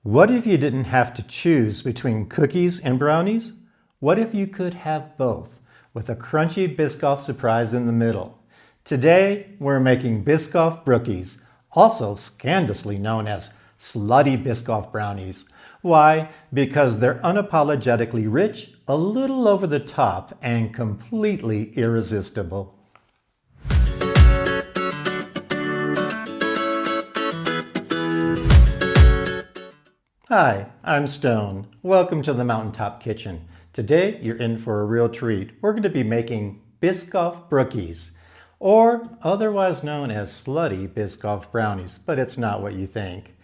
What if you didn't have to choose between cookies and brownies? What if you could have both, with a crunchy Biscoff surprise in the middle? Today, we're making Biscoff Brookies, also scandalously known as Slutty Biscoff Brownies. Why? Because they're unapologetically rich, a little over the top, and completely irresistible. Hi, I'm Stone. Welcome to the Mountaintop Kitchen. Today, you're in for a real treat. We're going to be making Biscoff Brookies, or otherwise known as Slutty Biscoff Brownies, but it's not what you think.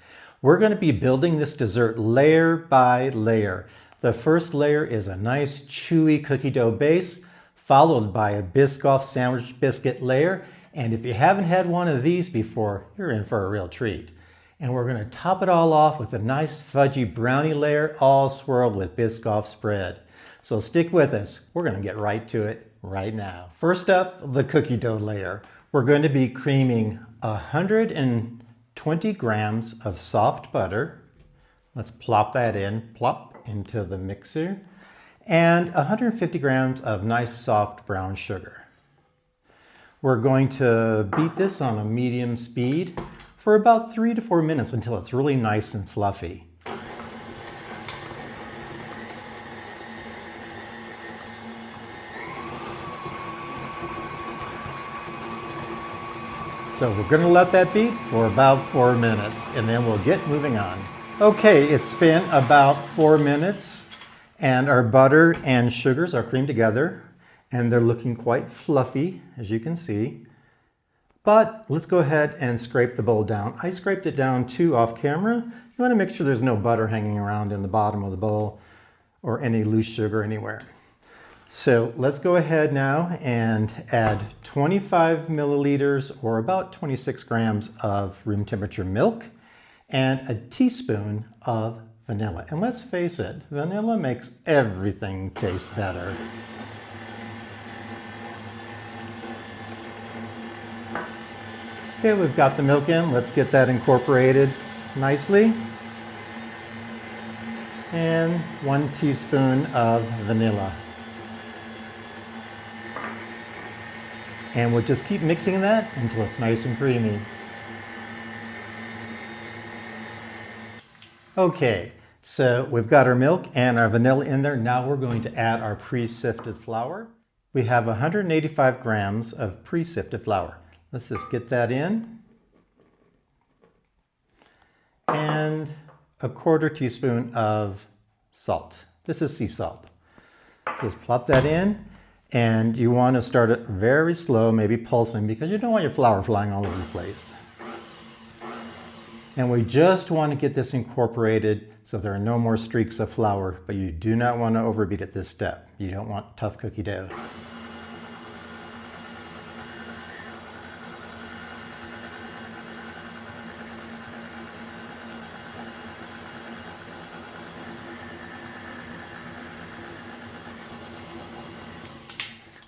We're going to be building this dessert layer by layer. The first layer is a nice chewy cookie dough base, followed by a Biscoff sandwich biscuit layer, and if you haven't had one of these before, you're in for a real treat. And we're going to top it all off with a nice fudgy brownie layer, all swirled with Biscoff spread. So stick with us. We're going to get right to it right now. First up, the cookie dough layer. We're going to be creaming 120 grams of soft butter. Let's plop that in, plop into the mixer. And 150 grams of nice soft brown sugar. We're going to beat this on a medium speed for about 3 to 4 minutes until it's really nice and fluffy. So we're going to let that beat for about 4 minutes and then we'll get moving on. Okay, it's been about 4 minutes and our butter and sugars are creamed together and they're looking quite fluffy, as you can see. But let's go ahead and scrape the bowl down. I scraped it down too off camera. You want to make sure there's no butter hanging around in the bottom of the bowl or any loose sugar anywhere. So let's go ahead now and add 25 milliliters or about 26 grams of room temperature milk and a teaspoon of vanilla. And let's face it, vanilla makes everything taste better. Okay, we've got the milk in. Let's get that incorporated nicely. And 1 teaspoon of vanilla. And we'll just keep mixing that until it's nice and creamy. Okay, so we've got our milk and our vanilla in there. Now we're going to add our pre-sifted flour. We have 185 grams of pre-sifted flour. Let's just get that in. And a 1/4 teaspoon of salt. This is sea salt. So just plop that in. And you want to start it very slow, maybe pulsing, because you don't want your flour flying all over the place. And we just want to get this incorporated so there are no more streaks of flour, but you do not want to overbeat at this step. You don't want tough cookie dough.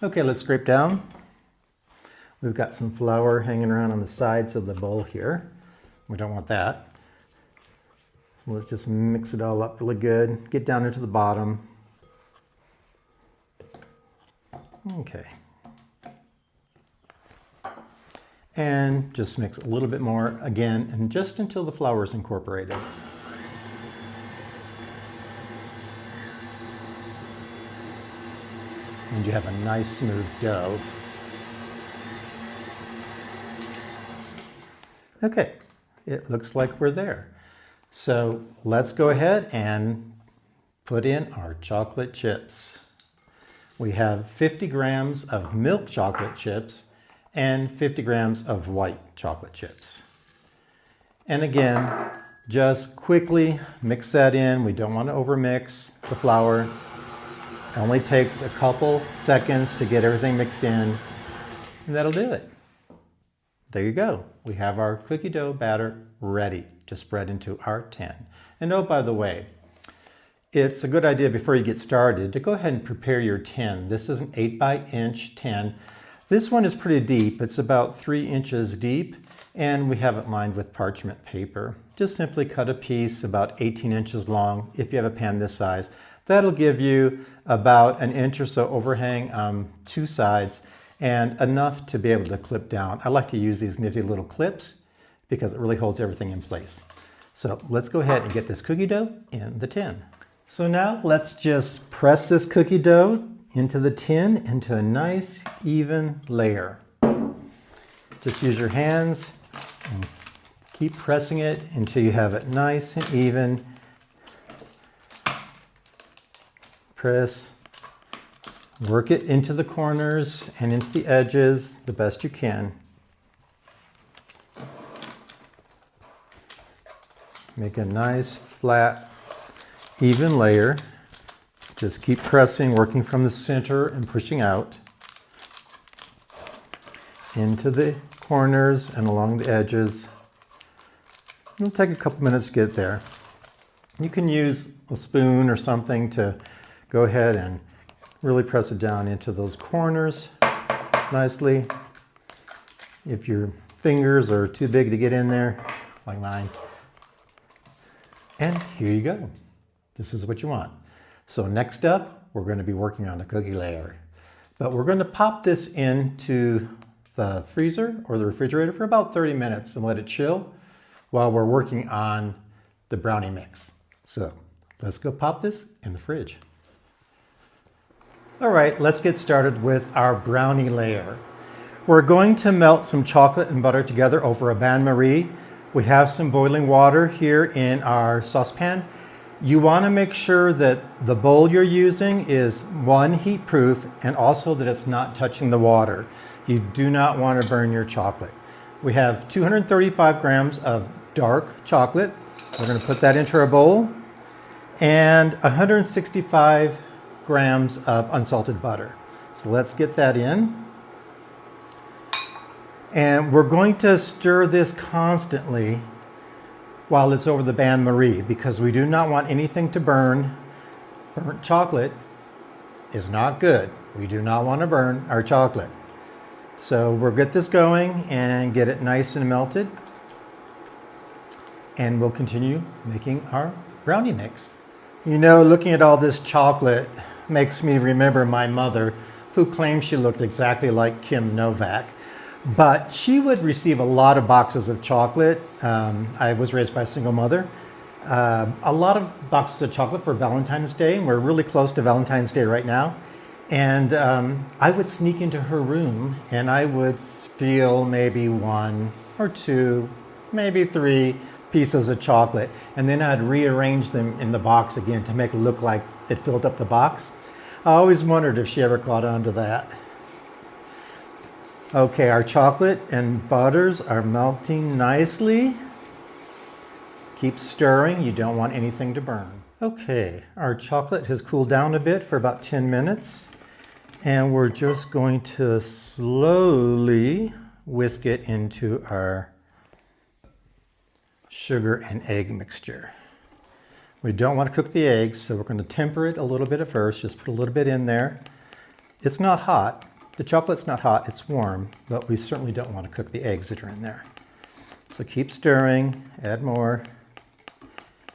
Okay, let's scrape down. We've got some flour hanging around on the sides of the bowl here. We don't want that. So let's just mix it all up really good. Get down into the bottom. Okay. And just mix a little bit more again, and just until the flour is incorporated. And you have a nice smooth dough. Okay, it looks like we're there. So let's go ahead and put in our chocolate chips. We have 50 grams of milk chocolate chips and 50 grams of white chocolate chips. And again, just quickly mix that in. We don't want to overmix the flour. It only takes a couple seconds to get everything mixed in, and that'll do it. There you go. We have our cookie dough batter ready to spread into our tin. And oh, by the way, it's a good idea before you get started to go ahead and prepare your tin. This is an 8-by-inch tin. This one is pretty deep. It's about 3 inches deep, and we have it lined with parchment paper. Just simply cut a piece about 18 inches long if you have a pan this size. That'll give you about an inch or so overhang on 2 sides and enough to be able to clip down. I like to use these nifty little clips because it really holds everything in place. So let's go ahead and get this cookie dough in the tin. So now let's just press this cookie dough into the tin into a nice even layer. Just use your hands and keep pressing it until you have it nice and even. Press, work it into the corners and into the edges the best you can. Make a nice, flat, even layer. Just keep pressing, working from the center and pushing out into the corners and along the edges. It'll take a couple minutes to get there. You can use a spoon or something to go ahead and really press it down into those corners nicely. If your fingers are too big to get in there, like mine. And here you go. This is what you want. So next up, we're going to be working on the cookie layer. But we're going to pop this into the freezer or the refrigerator for about 30 minutes and let it chill while we're working on the brownie mix. So let's go pop this in the fridge. All right, let's get started with our brownie layer. We're going to melt some chocolate and butter together over a bain-marie. We have some boiling water here in our saucepan. You want to make sure that the bowl you're using is one, heat proof, and also that it's not touching the water. You do not want to burn your chocolate. We have 235 grams of dark chocolate. We're going to put that into our bowl, and 165 grams of unsalted butter. So let's get that in. And we're going to stir this constantly while it's over the bain-marie because we do not want anything to burn. Burnt chocolate is not good. We do not want to burn our chocolate. So we'll get this going and get it nice and melted. And we'll continue making our brownie mix. You know, looking at all this chocolate makes me remember my mother, who claimed she looked exactly like Kim Novak. But she would receive a lot of boxes of chocolate. I was raised by a single mother. A lot of boxes of chocolate for Valentine's Day, and we're really close to Valentine's Day right now. And I would sneak into her room and I would steal maybe 1 or 2, maybe 3 pieces of chocolate. And then I'd rearrange them in the box again to make it look like it filled up the box. I always wondered if she ever caught on to that. Okay, our chocolate and butters are melting nicely. Keep stirring, you don't want anything to burn. Okay, our chocolate has cooled down a bit for about 10 minutes. And we're just going to slowly whisk it into our sugar and egg mixture. We don't want to cook the eggs, so we're going to temper it a little bit at first. Just put a little bit in there. It's not hot. The chocolate's not hot, it's warm, but we certainly don't want to cook the eggs that are in there. So keep stirring, add more,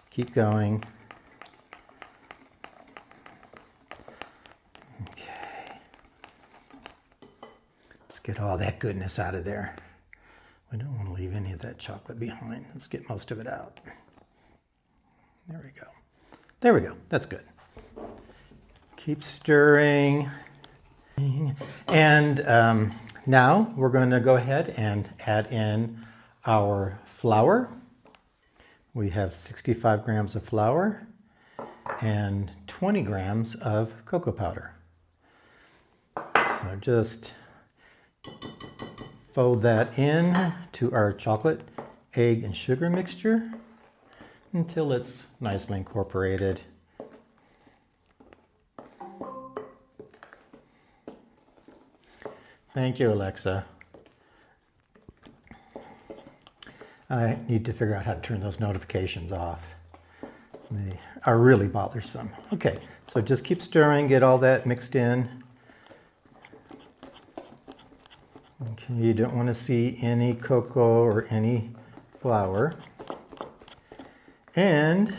keep going. Okay. Let's get all that goodness out of there. We don't want to leave any of that chocolate behind. Let's get most of it out. There we go. There we go, that's good. Keep stirring. And now we're going to go ahead and add in our flour. We have 65 grams of flour and 20 grams of cocoa powder. So just fold that in to our chocolate, egg, and sugar mixture until it's nicely incorporated. Thank you, Alexa. I need to figure out how to turn those notifications off. They are really bothersome. Okay, so just keep stirring, get all that mixed in. Okay, you don't want to see any cocoa or any flour. And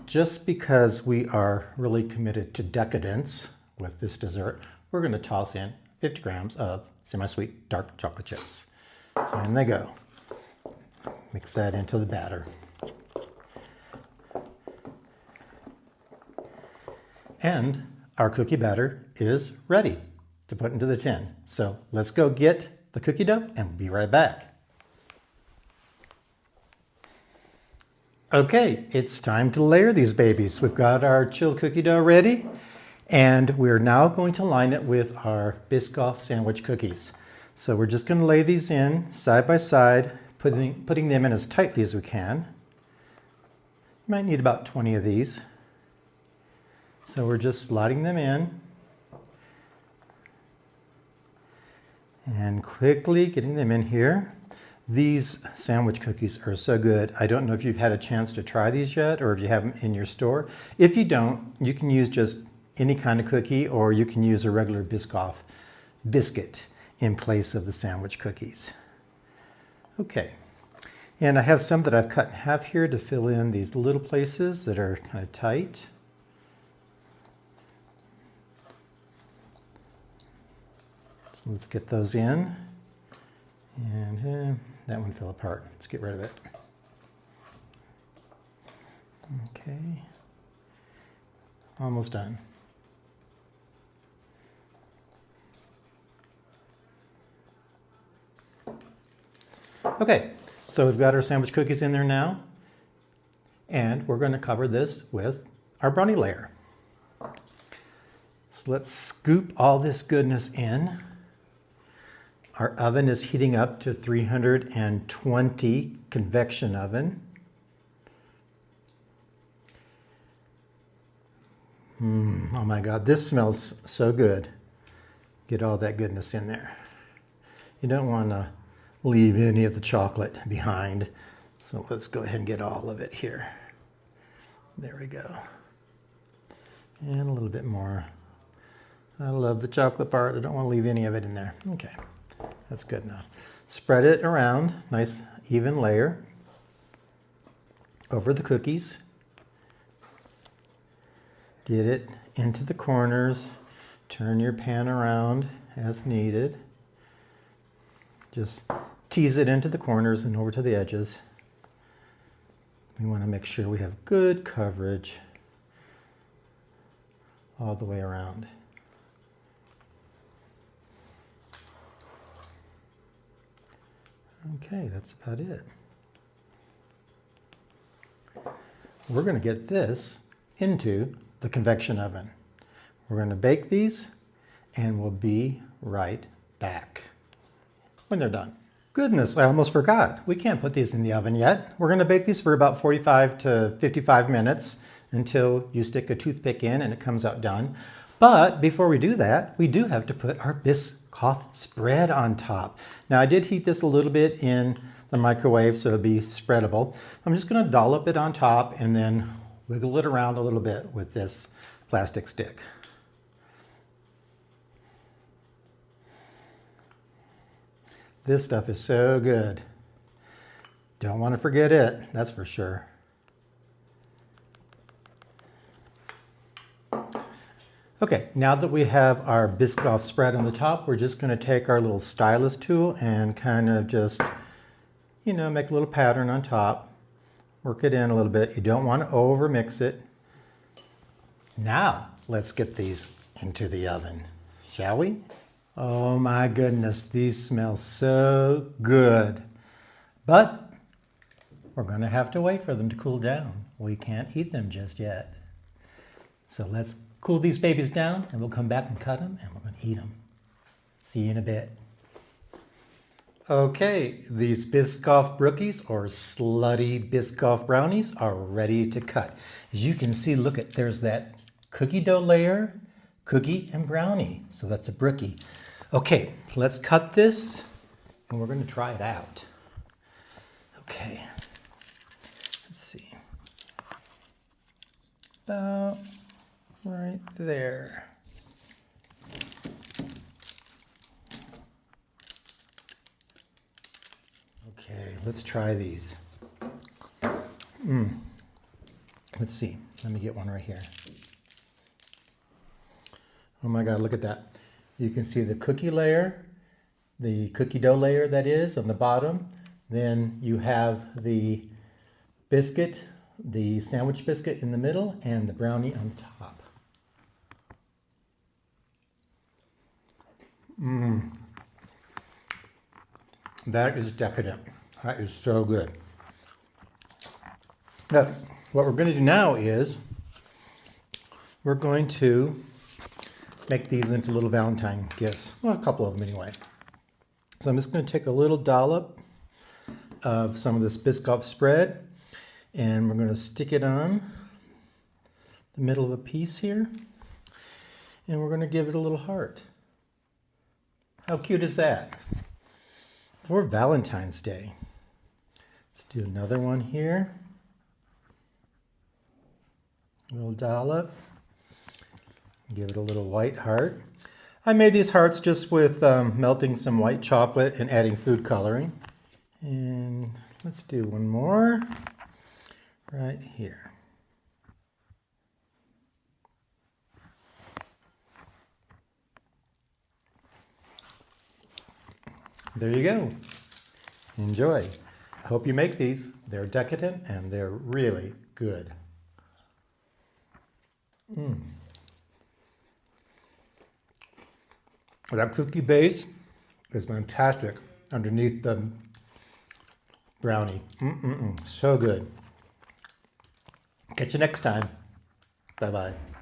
just because we are really committed to decadence with this dessert, we're going to toss in 50 grams of semi-sweet dark chocolate chips. So in they go. Mix that into the batter. And our cookie batter is ready to put into the tin. So let's go get the cookie dough and we'll be right back. Okay, it's time to layer these babies. We've got our chilled cookie dough ready, and we're now going to line it with our Biscoff sandwich cookies. So we're just going to lay these in side by side, putting them in as tightly as we can. You might need about 20 of these. So we're just sliding them in and quickly getting them in here. These sandwich cookies are so good. I don't know if you've had a chance to try these yet or if you have them in your store. If you don't, you can use just any kind of cookie, or you can use a regular Biscoff biscuit in place of the sandwich cookies. Okay, and I have some that I've cut in half here to fill in these little places that are kind of tight. So let's get those in. And that one fell apart. Let's get rid of it. Okay. Almost done. Okay, so we've got our sandwich cookies in there now. And we're going to cover this with our brownie layer. So let's scoop all this goodness in. Our oven is heating up to 320 convection oven. Oh my God, this smells so good. Get all that goodness in there. You don't want to leave any of the chocolate behind. So let's go ahead and get all of it here. There we go. And a little bit more. I love the chocolate part. I don't want to leave any of it in there. Okay. That's good enough. Spread it around, nice even layer over the cookies. Get it into the corners. Turn your pan around as needed. Just tease it into the corners and over to the edges. We want to make sure we have good coverage all the way around. Okay, that's about it. We're going to get this into the convection oven. We're going to bake these and we'll be right back when they're done. Goodness, I almost forgot. We can't put these in the oven yet. We're going to bake these for about 45 to 55 minutes until you stick a toothpick in and it comes out done. But before we do that, we do have to put our Biscoff spread on top. Now I did heat this a little bit in the microwave so it'll be spreadable. I'm just going to dollop it on top and then wiggle it around a little bit with this plastic stick. This stuff is so good. Don't want to forget it, that's for sure. Okay, now that we have our Biscoff spread on the top, we're just going to take our little stylus tool and kind of just, make a little pattern on top. Work it in a little bit. You don't want to over mix it. Now, let's get these into the oven, shall we? Oh my goodness, these smell so good. But we're going to have to wait for them to cool down. We can't eat them just yet. So let's cool these babies down and we'll come back and cut them and we're going to eat them. See you in a bit. Okay, these Biscoff Brookies or Slutty Biscoff Brownies are ready to cut. As you can see, look at, there's that cookie dough layer, cookie and brownie. So that's a brookie. Okay, let's cut this and we're going to try it out. Okay, let's see. About right there. let's try these. Let's see. Let me get one right here. Oh my God, look at that. You can see the cookie layer, the cookie dough layer that is on the bottom. Then you have the biscuit, the sandwich biscuit in the middle, and the brownie on the top. That is decadent. That is so good. Now, what we're going to do now is we're going to make these into little Valentine gifts. Well, a couple of them anyway. So I'm just going to take a little dollop of some of this Biscoff spread, and we're going to stick it on the middle of a piece here, and we're going to give it a little heart. How cute is that? For Valentine's Day. Let's do another one here. A little dollop. Give it a little white heart. I made these hearts just with melting some white chocolate and adding food coloring. And let's do one more right here. There you go. Enjoy. I hope you make these. They're decadent and they're really good. That cookie base is fantastic underneath the brownie. So good. Catch you next time. Bye-bye.